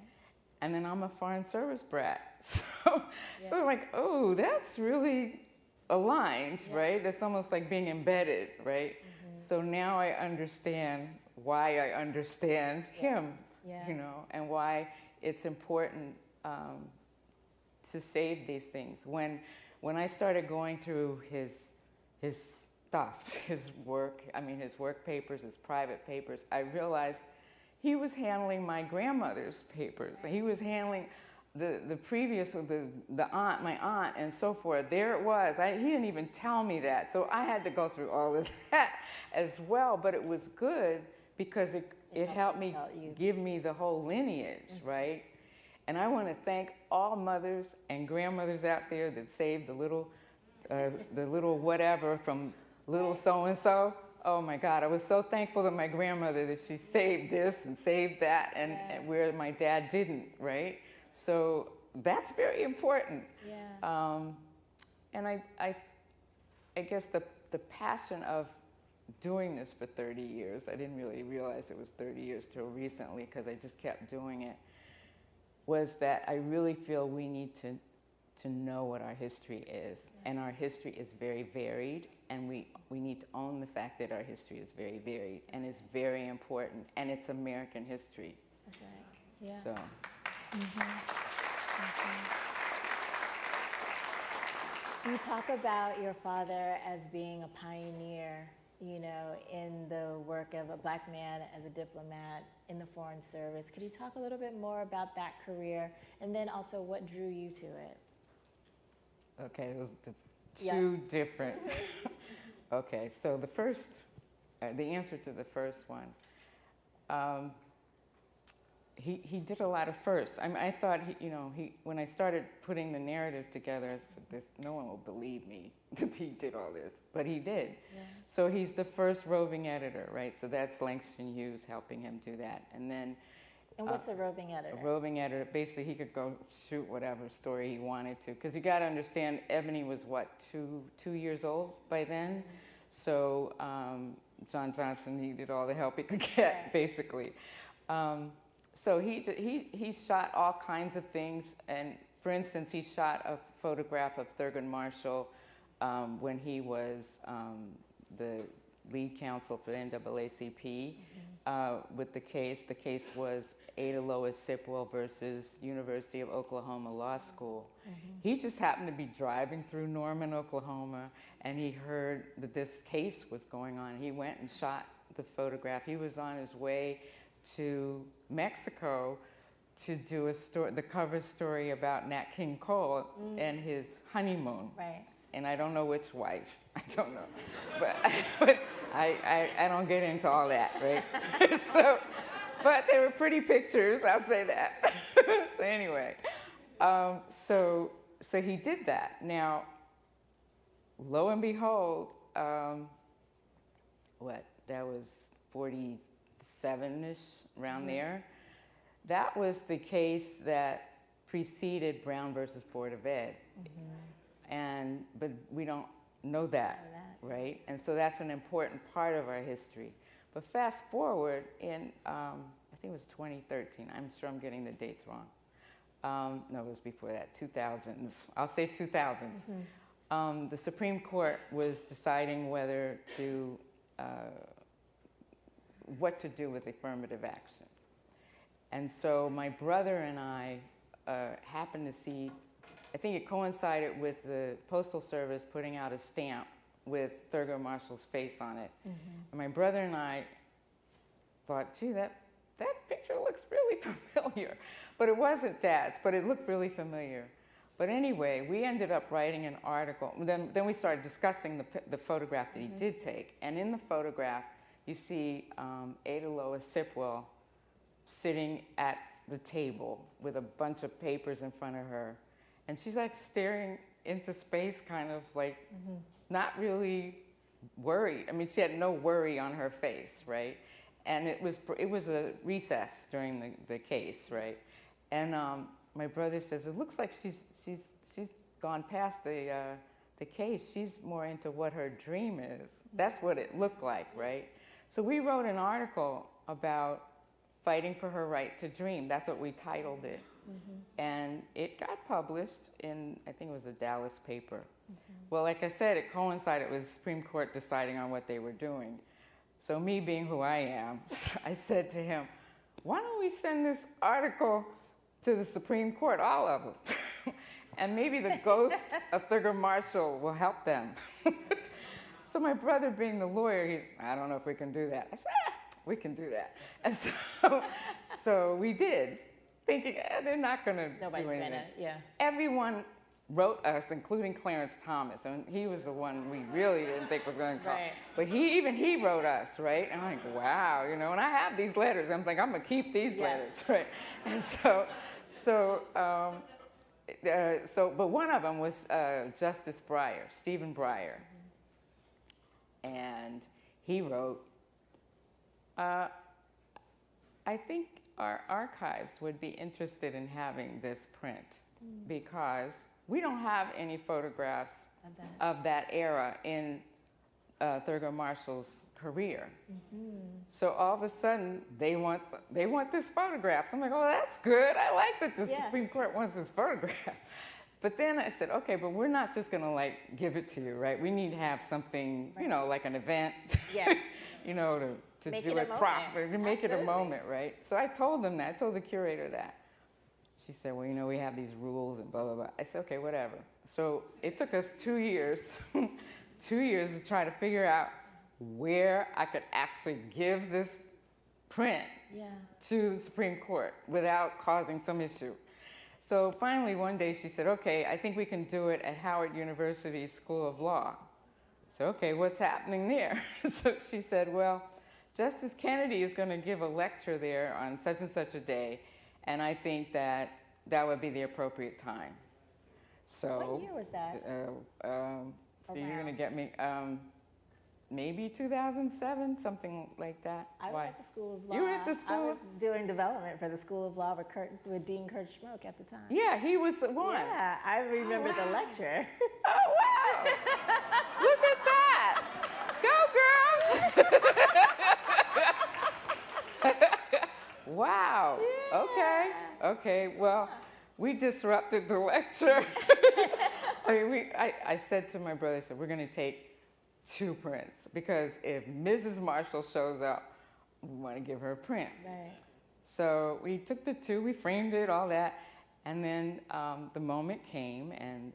And then I'm a Foreign Service brat. So like, oh, that's really aligned, right? It's almost like being embedded, right? So now I understand why I understand him, you know, and why it's important to save these things. When I started going through his stuff, his work, his work papers, his private papers, I realized he was handling my grandmother's papers. He was handling the previous, the aunt, my aunt, and so forth. There it was. He didn't even tell me that. So I had to go through all of that as well. But it was good because it helped me give me the whole lineage, right? And I want to thank all mothers and grandmothers out there that saved the little whatever from little so-and-so. Oh my God, I was so thankful to my grandmother that she saved this and saved that, and where my dad didn't, right? So that's very important. Yeah. And I guess the passion of doing this for 30 years, I didn't really realize it was 30 years till recently because I just kept doing it, was that I really feel we need to know what our history is. Yeah. And our history is very varied, and we need to own the fact that our history is very varied, and it's very important, and it's American history. That's right. Yeah. So. You talk about your father as being a pioneer, you know, in the work of a Black man as a diplomat in the Foreign Service. Could you talk a little bit more about that career, and then also what drew you to it? Okay, it's two different. Okay, so the first, the answer to the first one, he did a lot of firsts. I thought, when I started putting the narrative together, no one will believe me that he did all this, but he did. Yeah. So he's the first roving editor, right? So that's Langston Hughes helping him do that. And then. And what's a roving editor? A roving editor, basically he could go shoot whatever story he wanted to. Because you got to understand, Ebony was what, two years old by then? Mm-hmm. So John Johnson needed all the help he could get, basically. So he shot all kinds of things. And for instance, he shot a photograph of Thurgood Marshall when he was the lead counsel for the NAACP. With the case. The case was Ada Lois Sipwell versus University of Oklahoma Law School. He just happened to be driving through Norman, Oklahoma, and he heard that this case was going on. He went and shot the photograph. He was on his way to Mexico to do the cover story about Nat King Cole and his honeymoon. Right. And I don't know which wife. I don't know. But I don't get into all that, right? But they were pretty pictures, I'll say that. So anyway, so he did that. Now, lo and behold, that was 47-ish, around there. That was the case that preceded Brown versus Board of Ed. But we don't know that, right? And so that's an important part of our history. But fast forward in, I think it was 2013. I'm sure I'm getting the dates wrong. No, it was before that, 2000s. I'll say 2000s. The Supreme Court was deciding whether to what to do with affirmative action. And so my brother and I happened to see, I think it coincided with the Postal Service putting out a stamp with Thurgood Marshall's face on it. And my brother and I thought, gee, that picture looks really familiar. But it wasn't Dad's, but it looked really familiar. But anyway, we ended up writing an article. Then we started discussing the photograph that he did take. And in the photograph, you see Ada Lois Sipwell sitting at the table with a bunch of papers in front of her. And she's like staring into space, kind of like not really worried. I mean, she had no worry on her face, right? And it was a recess during the case, right? And my brother says, it looks like she's gone past the case. She's more into what her dream is. That's what it looked like, right? So we wrote an article about fighting for her right to dream. That's what we titled it. And it got published in, I think it was a Dallas paper. Well, like I said, it coincided with the Supreme Court deciding on what they were doing. So me being who I am, I said to him, why don't we send this article to the Supreme Court, all of them? And maybe the ghost of Thurgood Marshall will help them. So my brother being the lawyer, I don't know if we can do that. I said, we can do that. And so we did, thinking they're not going to do anything. Everyone wrote us, including Clarence Thomas, and he was the one we really didn't think was going to come. But he wrote us, right? And I'm like, wow, you know. And I have these letters. I'm like, I'm gonna keep these letters, right? And but one of them was Justice Breyer, Stephen Breyer, and he wrote, I think our archives would be interested in having this print because we don't have any photographs of that era in Thurgood Marshall's career. So all of a sudden, they want this photograph. So I'm like, oh, that's good. I like that the Supreme Court wants this photograph. But then I said, okay, but we're not just gonna like give it to you, right? We need to have something, you know, like an event, you know, to do it properly, to make it a moment, right? So I told them that. I told the curator that. She said, well, you know, we have these rules and blah, blah, blah. I said, okay, whatever. So it took us 2 years, 2 years to try to figure out where I could actually give this print to the Supreme Court without causing some issue. So finally, one day she said, okay, I think we can do it at Howard University School of Law. So, okay, what's happening there? So she said, well, Justice Kennedy is going to give a lecture there on such and such a day, and I think that would be the appropriate time. So, what year was that? So you're going to get me, maybe 2007, something like that. I was at the School of Law. You were at the school? I was doing development for the School of Law with Dean Kurt Schmoke at the time. Yeah, he was the one. Yeah, I remember the lecture. Oh, wow. Look at that. Go, girl. Wow. Yeah. Okay. Well, we disrupted the lecture. I mean, I said to my brother, I said, we're going to take 2 prints because if Mrs. Marshall shows up, we want to give her a print. Right. So we took the 2, we framed it, all that, and then the moment came, and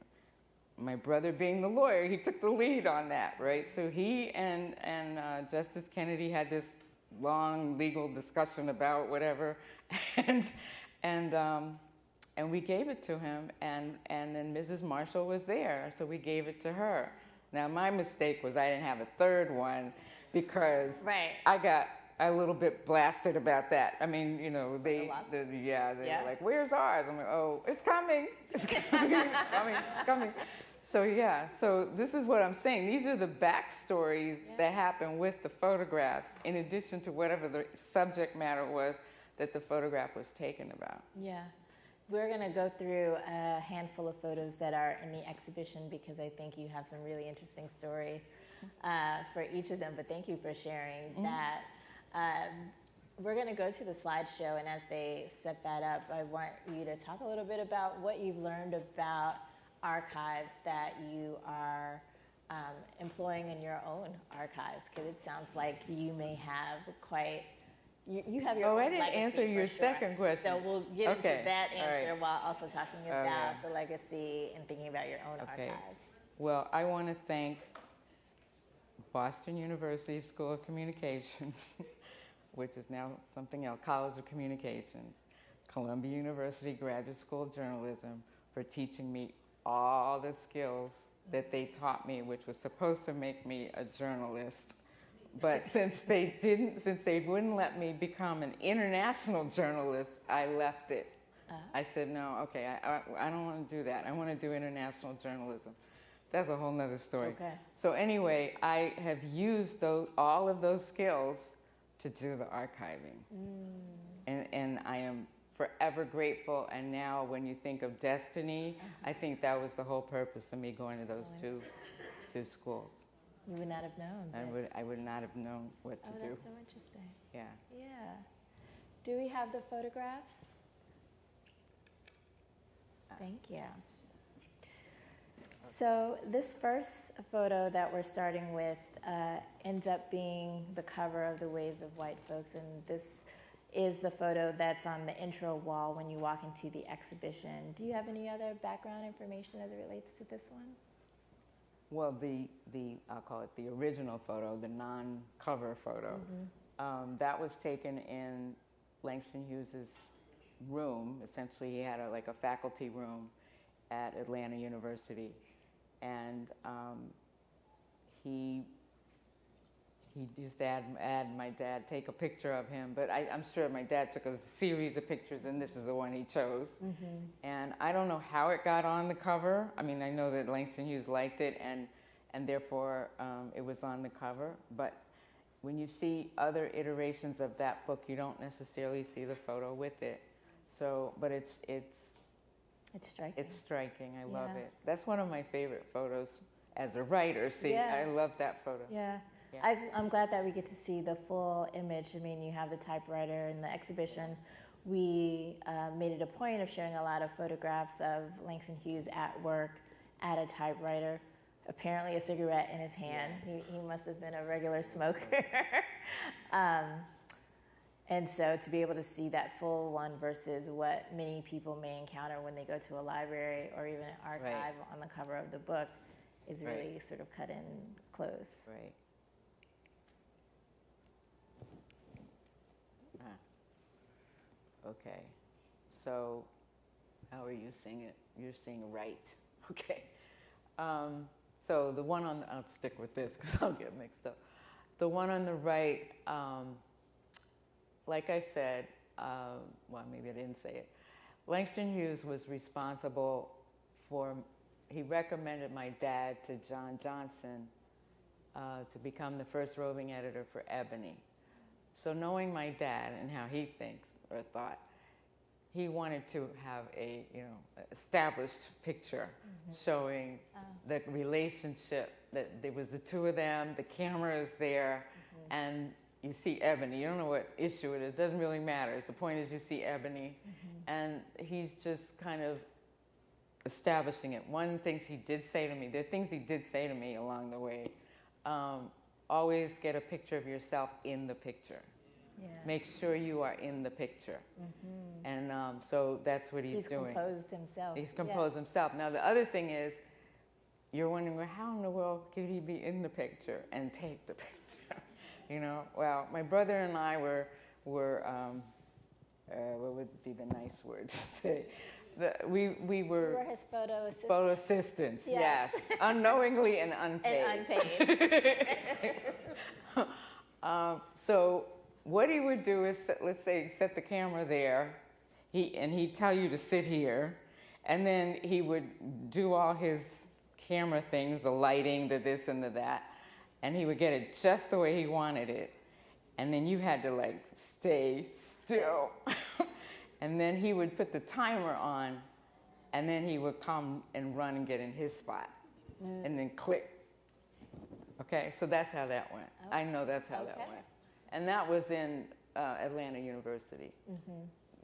my brother being the lawyer, he took the lead on that, right? So he and Justice Kennedy had this long legal discussion about whatever, and we gave it to him, and then Mrs. Marshall was there, so we gave it to her. Now my mistake was I didn't have a 3rd one because I got a little bit blasted about that. I mean, you know, they were like, "Where's ours?" I'm like, "Oh, it's coming, it's coming, it's coming." So yeah, so this is what I'm saying. These are the backstories that happen with the photographs, in addition to whatever the subject matter was that the photograph was taken about. Yeah. We're going to go through a handful of photos that are in the exhibition because I think you have some really interesting story for each of them, but thank you for sharing that. We're going to go to the slideshow, and as they set that up, I want you to talk a little bit about what you've learned about archives that you are employing in your own archives? Because it sounds like you may have quite, you have your own I didn't legacy answer your for sure. second question. So we'll get into that answer right. while also talking about the legacy and thinking about your own archives. Well, I want to thank Boston University School of Communications, which is now something else, College of Communications, Columbia University Graduate School of Journalism for teaching me all the skills that they taught me, which was supposed to make me a journalist. But since they wouldn't let me become an international journalist, I left it. I said, no, okay, I don't want to do that. I want to do international journalism. That's a whole nother story. Okay. So anyway, I have used all of those skills to do the archiving. And I am forever grateful. And now when you think of destiny, I think that was the whole purpose of me going to those two schools. You would not have known. I would not have known what to do. That's so interesting. Yeah. Yeah. Do we have the photographs? Thank you. So this first photo that we're starting with ends up being the cover of the Ways of White Folks, and this is the photo that's on the intro wall when you walk into the exhibition. Do you have any other background information as it relates to this one? Well, I'll call it the original photo, the non-cover photo, that was taken in Langston Hughes's room. Essentially, he had a faculty room at Atlanta University, and he used to add my dad, take a picture of him, but I'm sure my dad took a series of pictures, and this is the one he chose. And I don't know how it got on the cover. I mean, I know that Langston Hughes liked it, and therefore it was on the cover, but when you see other iterations of that book, you don't necessarily see the photo with it. So, but it's striking. It's striking. I love it. That's one of my favorite photos as a writer. See, I love that photo. Yeah. I'm glad that we get to see the full image. I mean, you have the typewriter in the exhibition. We made it a point of showing a lot of photographs of Langston Hughes at work at a typewriter, apparently a cigarette in his hand. He must have been a regular smoker. And so to be able to see that full one versus what many people may encounter when they go to a library or even an archive on the cover of the book is really sort of cut in close. Right. Okay. So how are you seeing it? You're seeing right. Okay. So the one on I'll stick with this because I'll get mixed up. The one on the right, like I said, well, maybe I didn't say it. Langston Hughes was responsible for, he recommended my dad to John Johnson to become the first roving editor for Ebony. So knowing my dad and how he thinks or thought, he wanted to have a, established picture showing the relationship, that there was the two of them, the camera is there, and you see Ebony. You don't know what issue it is. It doesn't really matter. The point is you see Ebony, and he's just kind of establishing it. One thing he did say to me, there are things he did say to me along the way. Always get a picture of yourself in the picture. Yeah. Make sure you are in the picture. And so that's what he's doing. He's composed himself. He's composed himself. Now the other thing is, you're wondering, well, how in the world could he be in the picture and take the picture? Well, my brother and I were what would be the nice word to say? We were his photo assistants. Photo assistants, yes. Unknowingly and unpaid. So what he would do is, let's say, set the camera there, he'd tell you to sit here, and then he would do all his camera things, the lighting, the this and the that, and he would get it just the way he wanted it. And then you had to stay still. And then he would put the timer on, and then he would come and run and get in his spot, and then click. Okay, so that's how that went. I know that's how that went. And that was in Atlanta University,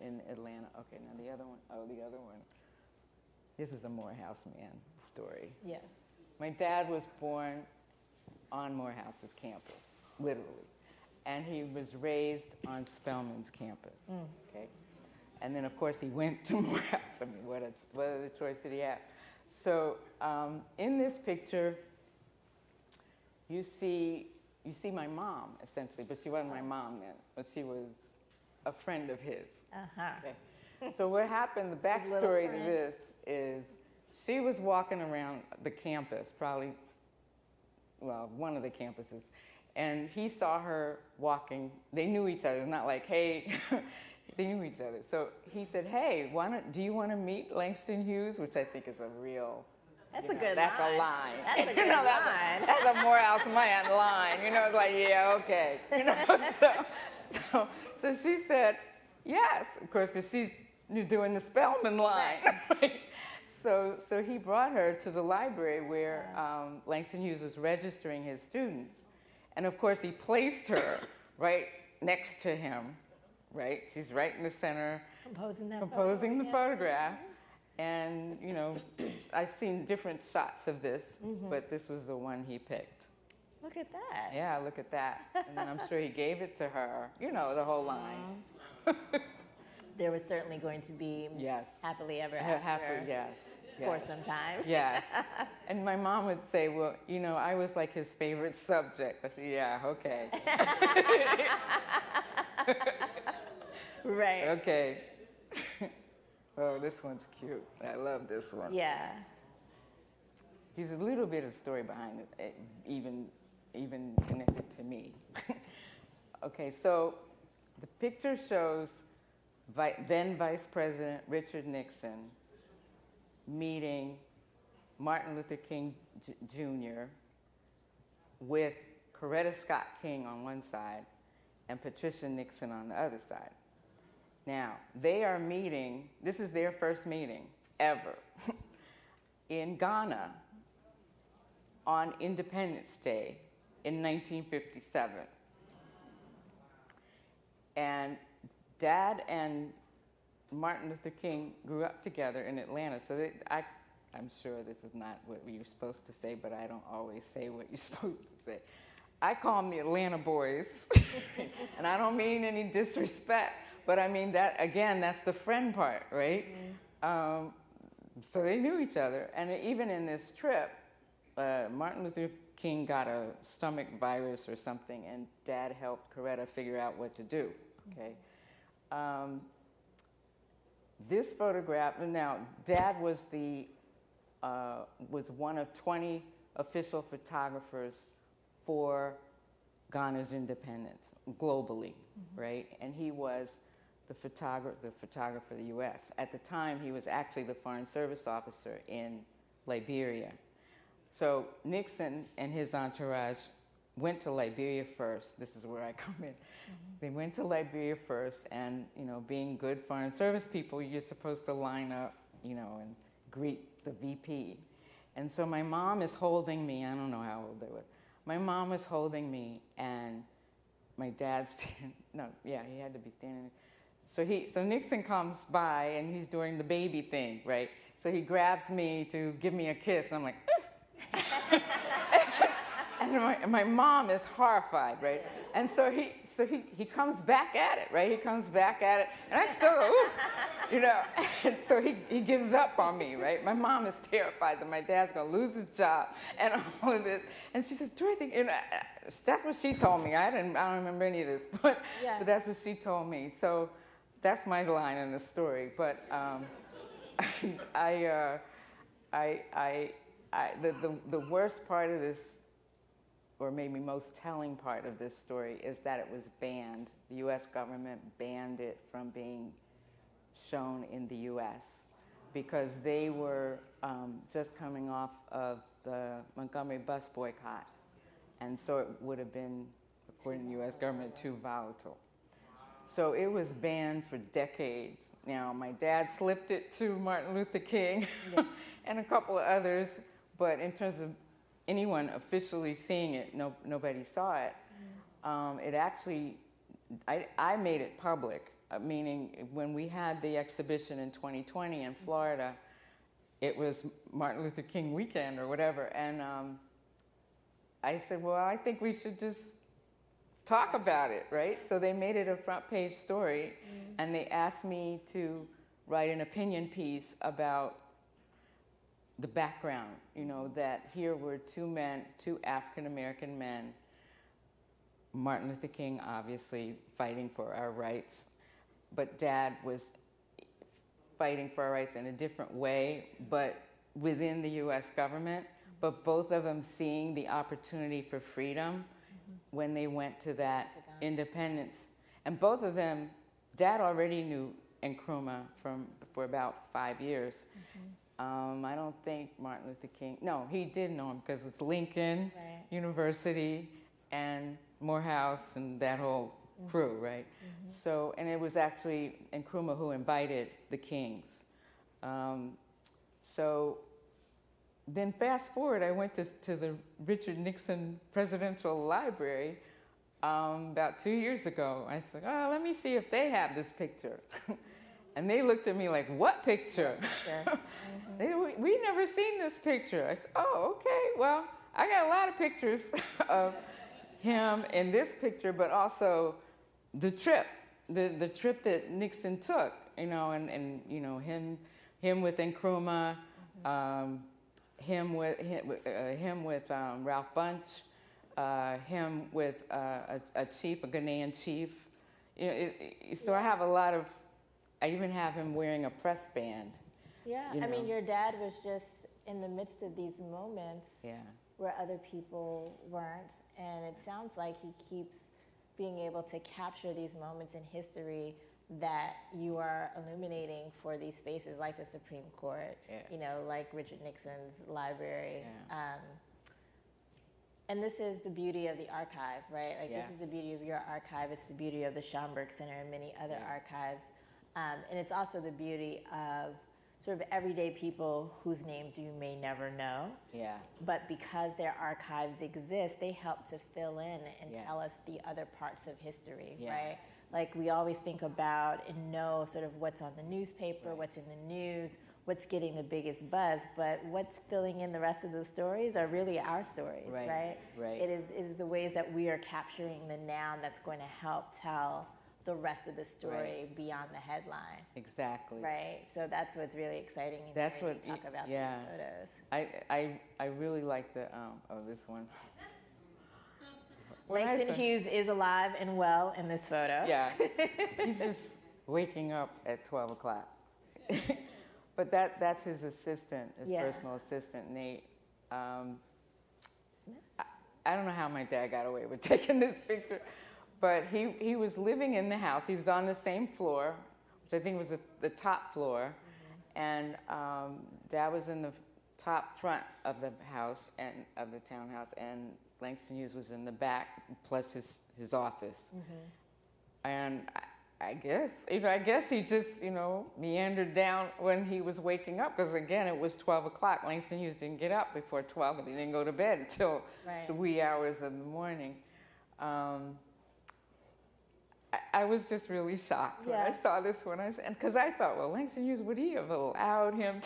in Atlanta. Okay, now the other one, the other one. This is a Morehouse Man story. Yes. My dad was born on Morehouse's campus, literally. And he was raised on Spelman's campus, okay? And then, of course, he went to Morehouse. I mean, what other choice did he have? So in this picture, you see my mom, essentially, but she wasn't my mom then, but she was a friend of his. Okay. So what happened, the backstory to this is she was walking around the campus, probably, well, one of the campuses, and he saw her walking. They knew each other, not like, hey, they knew each other. So he said, hey, do you want to meet Langston Hughes? Which I think is a real, that's a good line. That's a line. That's a good line. That's a Morehouse man line. You know, it's like, yeah, okay. You know, so she said, yes, of course, because she's doing the Spelman line. Right? So he brought her to the library where Langston Hughes was registering his students. And of course, he placed her right next to him, right? She's right in the center, composing the photograph. And, you know, I've seen different shots of this, but this was the one he picked. Look at that. Yeah, look at that. And then I'm sure he gave it to her, you know, the whole line. There was certainly going to be happily ever after. Happy, yes. For some time. Yes. And my mom would say, well, you know, I was like his favorite subject. I said, yeah, okay. Right. Okay. Oh, this one's cute. I love this one. Yeah. There's a little bit of story behind it, even connected to me. Okay, so the picture shows then Vice President Richard Nixon meeting Martin Luther King Jr. with Coretta Scott King on one side and Patricia Nixon on the other side. Now, they are meeting, this is their first meeting ever, in Ghana on Independence Day in 1957. And Dad and Martin Luther King grew up together in Atlanta, so I'm sure this is not what you're supposed to say, but I don't always say what you're supposed to say. I call them the Atlanta boys, and I don't mean any disrespect, but I mean that, again, that's the friend part, right? So they knew each other, and even in this trip, Martin Luther King got a stomach virus or something, and Dad helped Coretta figure out what to do, okay? This photograph, now Dad was was one of 20 official photographers for Ghana's independence globally, right? And he was the photographer of the U.S. At the time, he was actually the Foreign Service officer in Liberia. So Nixon and his entourage went to Liberia first. This is where I come in. They went to Liberia first, and you know, being good Foreign Service people, you're supposed to line up, you know, and greet the VP. And so my mom is holding me. I don't know how old they were. My mom was holding me, and my dad's he had to be standing. So Nixon comes by, and he's doing the baby thing, right? So he grabs me to give me a kiss. I'm like, and my mom is horrified, right? And so he comes back at it, right? He comes back at it, and I still, you know. And so he gives up on me, right? My mom is terrified that my dad's gonna lose his job and all of this. And she says, Dorothy, you know, that's what she told me. I don't remember any of this, but that's what she told me. So that's my line in the story. But the worst part of this, or maybe most telling part of this story, is that it was banned. The U.S. government banned it from being shown in the U.S. because they were just coming off of the Montgomery bus boycott. And so it would have been, according to the U.S. government, too volatile. So it was banned for decades. Now, my dad slipped it to Martin Luther King and a couple of others, but in terms of anyone officially seeing it, nobody saw it. It actually, I made it public, meaning when we had the exhibition in 2020 in Florida, it was Martin Luther King weekend or whatever. And I said, well, I think we should just talk about it, right? So they made it a front page story, and they asked me to write an opinion piece about the background, you know, that here were two men, two African-American men, Martin Luther King obviously fighting for our rights, but Dad was fighting for our rights in a different way, but within the US government, but both of them seeing the opportunity for freedom when they went to that independence. And both of them, Dad already knew Nkrumah for about 5 years. I don't think Martin Luther King, no, he did know him because it's Lincoln University and Morehouse and that whole crew, right? So, and it was actually Nkrumah who invited the Kings. So then fast forward, I went to the Richard Nixon Presidential Library about 2 years ago. I said, oh, let me see if they have this picture. And they looked at me like, what picture? We never seen this picture. I said, oh, okay, well, I got a lot of pictures of him in this picture, but also the trip that Nixon took, you know, and you know, him with Nkrumah, him with Ralph Bunche, him with a chief, a Ghanaian chief. You know, so I have a lot of. I even have him wearing a press band. Yeah, you know. I mean, your dad was just in the midst of these moments where other people weren't, and it sounds like he keeps being able to capture these moments in history that you are illuminating for these spaces like the Supreme Court, you know, like Richard Nixon's library. And this is the beauty of the archive, right? Like this is the beauty of your archive. It's the beauty of the Schomburg Center and many other archives. And it's also the beauty of sort of everyday people whose names you may never know. But because their archives exist, they help to fill in and tell us the other parts of history, right? Like we always think about and know sort of what's on the newspaper, what's in the news, what's getting the biggest buzz, but what's filling in the rest of the stories are really our stories, right? It is the ways that we are capturing the noun that's going to help tell the rest of the story beyond the headline. Exactly. Right. So that's what's really exciting. That's when what you talk about these photos. I really like the this one. Langston Hughes is alive and well in this photo. Yeah. He's just waking up at 12 o'clock. But that's his assistant, his personal assistant, Nate. Smith? I don't know how my dad got away with taking this picture. But he was living in the house. He was on the same floor, which I think was the top floor. And Dad was in the top front of the house and of the townhouse, and Langston Hughes was in the back, plus his office. And I guess he just, you know, meandered down when he was waking up, because again, it was 12 o'clock. Langston Hughes didn't get up before 12, and he didn't go to bed until the wee hours of the morning. I was just really shocked when I saw this one, because I thought, well, Langston Hughes, would he have allowed him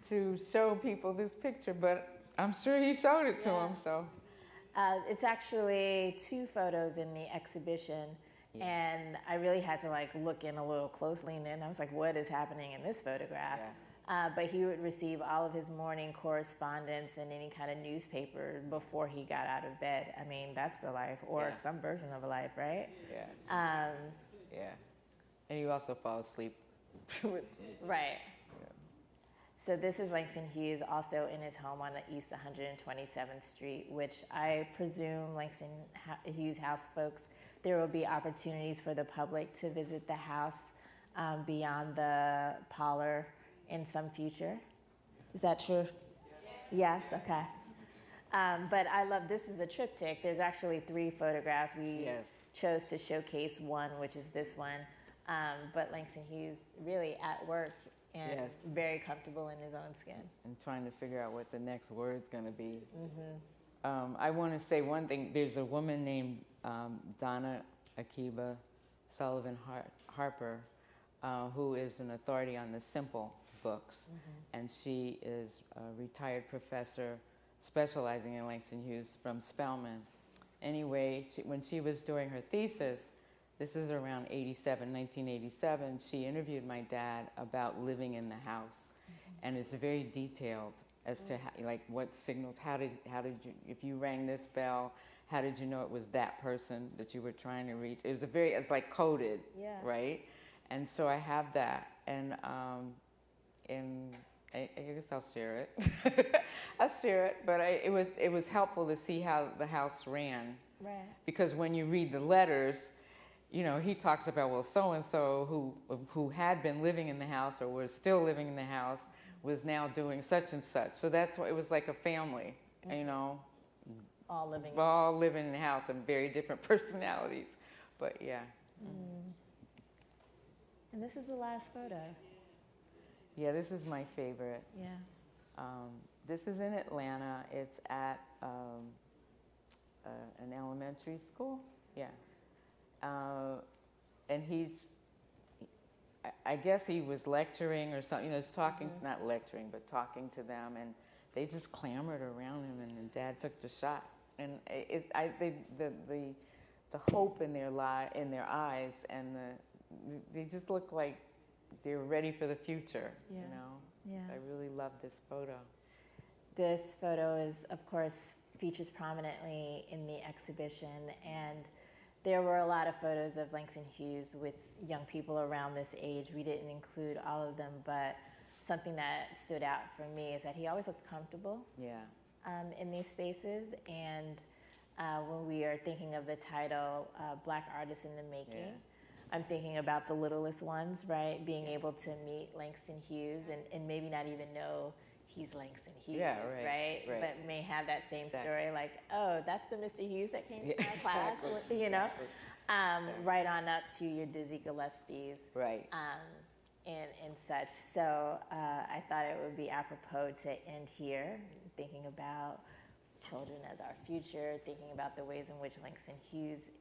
to show people this picture? But I'm sure he showed it to them. So it's actually 2 photos in the exhibition, and I really had to like look in a little closely, and then I was like, what is happening in this photograph? But he would receive all of his morning correspondence and any kind of newspaper before he got out of bed. I mean, that's the life, or some version of a life, right? And you also fall asleep. Right. So this is Langston Hughes, also in his home on the East 127th Street, which I presume Langston Hughes House folks, there will be opportunities for the public to visit the house beyond the parlor in some future. Is that true? Yes, okay. But I love, this is a triptych. There's actually 3 photographs. We chose to showcase one, which is this one. But Langston Hughes really at work and very comfortable in his own skin. And trying to figure out what the next word's gonna be. I wanna say one thing. There's a woman named Donna Akiba Sullivan Harper, who is an authority on the Simple books. And she is a retired professor specializing in Langston Hughes from Spelman. Anyway, when she was doing her thesis, this is around 1987, she interviewed my dad about living in the house. And it's very detailed as to how, like what signals, how did you, if you rang this bell, how did you know it was that person that you were trying to reach? It's like coded, right? And so I have that, and I guess I'll share it. I'll share it, but it was helpful to see how the house ran. Right. Because when you read the letters, you know, he talks about, well, so-and-so who had been living in the house or was still living in the house was now doing such and such. So that's why it was like a family, you know. All living in the house and very different personalities. But yeah. And this is the last photo. Yeah, this is my favorite. Yeah. This is in Atlanta. It's at an elementary school. Yeah. And I guess he was lecturing or something, you know, talking, not lecturing, but talking to them, and they just clamored around him, and then Dad took the shot. And the hope in their eyes, and they just look like they were ready for the future, you know? Yeah. I really love this photo. This photo is, of course, features prominently in the exhibition, and there were a lot of photos of Langston Hughes with young people around this age. We didn't include all of them, but something that stood out for me is that he always looked comfortable in these spaces. And when we are thinking of the title, Black Artists in the Making, I'm thinking about the littlest ones, right? Being able to meet Langston Hughes and maybe not even know he's Langston Hughes, right? But may have that same story, like, oh, that's the Mr. Hughes that came to my class, you know? Right on up to your Dizzy Gillespie's. Right. And such. So I thought it would be apropos to end here, thinking about children as our future, thinking about the ways in which Langston Hughes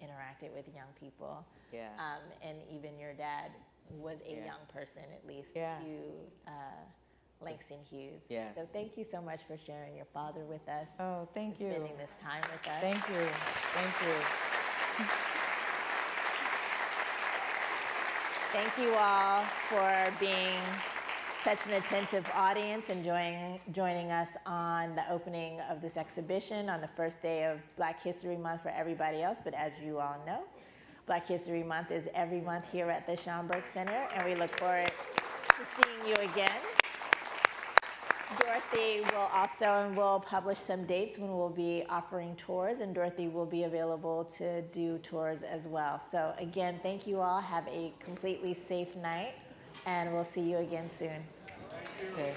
interacted with young people. Yeah. And even your dad was a young person, at least, to Langston Hughes. Yes. So thank you so much for sharing your father with us. Oh, thank you. Spending this time with us. Thank you. Thank you. Thank you all for being such an attentive audience and joining us on the opening of this exhibition on the first day of Black History Month for everybody else. But as you all know, Black History Month is every month here at the Schomburg Center, and we look forward to seeing you again. Dorothy will publish some dates when we'll be offering tours, and Dorothy will be available to do tours as well. So again, thank you all. Have a completely safe night, and we'll see you again soon. Okay.